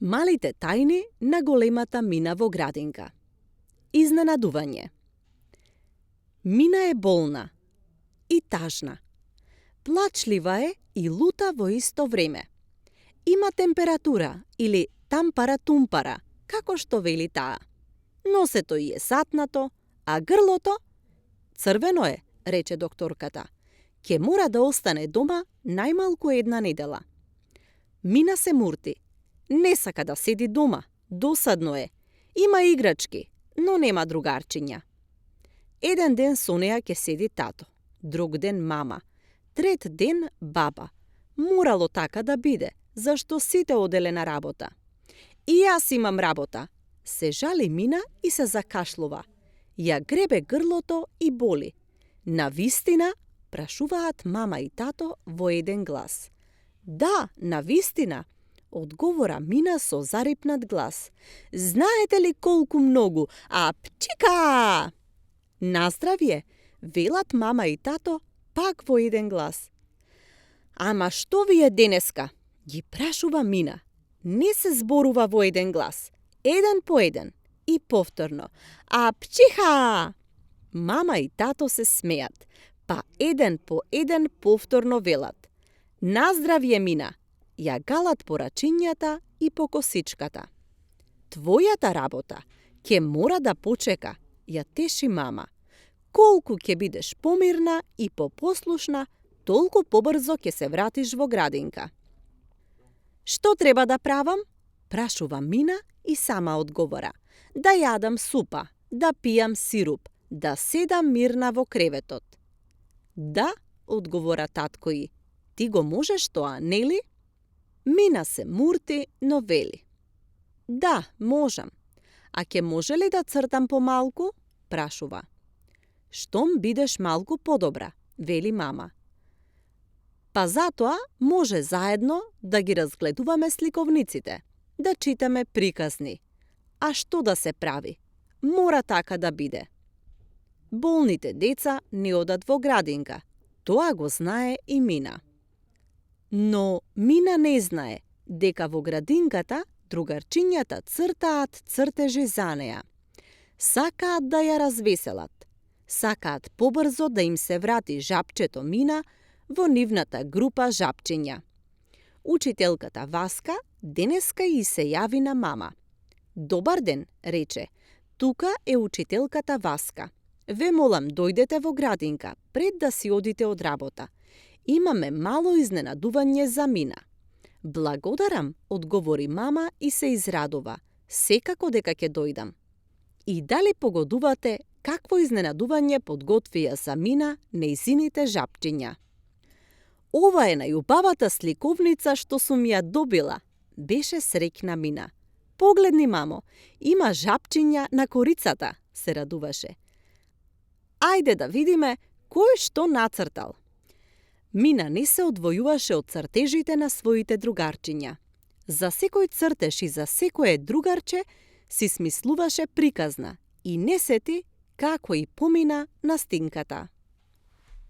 Малите тајни на големата Мина во градинка. Изненадување. Мина е болна и тажна. Плачлива е и лута во исто време. Има температура или тампара-тумпара, како што вели таа. Носето ѝ е сатнато, а грлото црвено е, рече докторката. Ке мора да остане дома најмалку една недела. Мина се мурти. Не сака да седи дома, досадно е. Има играчки, но нема другарчиња. Еден ден со неа ќе седи тато, друг ден мама, трет ден баба. Морало така да биде, зашто сите оделе на работа. И јас имам работа, се жали Мина и се закашлува. Ја гребе грлото и боли. Навистина? Прашуваат мама и тато во еден глас. Да, навистина, одговора Мина со зарипнат глас. Знаете ли колку многу? А пчика! Наздравје, велат мама и тато пак во еден глас. Ама што ви е денеска? Ги прашува Мина. Не се зборува во еден глас. Еден по еден. И повторно. А пчиха! Мама и тато се смеат, па еден по еден повторно велат. Наздравје, Мина! Ја галат по рачињата и по косичката. Твојата работа ќе мора да почека, ја теши мама. Колку ќе бидеш помирна и попослушна, толку побрзо ќе се вратиш во градинка. Што треба да правам? Прашува Мина и сама одговора. Да јадам супа, да пијам сируп, да седам мирна во креветот. Да, одговора татко и. Ти го можеш тоа, нели? Мина се мурти, но вели. Да, можам. А ќе може ли да цртам помалку? Прашува. Штом бидеш малку подобра, вели мама. Па затоа може заедно да ги разгледуваме сликовниците, да читаме приказни. А што да се прави? Мора така да биде. Болните деца не одат во градинка. Тоа го знае и Мина. Но Мина не знае дека во градинката другарчињата цртаат цртежи за неа. Сакаат да ја развеселат. Сакаат побрзо да им се врати жабчето Мина во нивната група жабчиња. Учителката Васка денеска и се јави на мама. Добар ден, рече. Тука е учителката Васка. Ве молам дојдете во градинка пред да си одите од работа. Имаме мало изненадување за Мина. Благодарам, одговори мама и се израдува. Секако дека ќе дојдам. И дали погодувате какво изненадување подготвија за Мина нејзините жабчиња? Ова е најубавата сликовница што сум ја добила, беше среќна Мина. Погледни, мамо, има жабчиња на корицата, се радуваше. Ајде да видиме кој што нацртал. Мина не се одвојуваше од цртежите на своите другарчиња. За секој цртеж и за секое другарче си смислуваше приказна и не сети како и помина на стинката.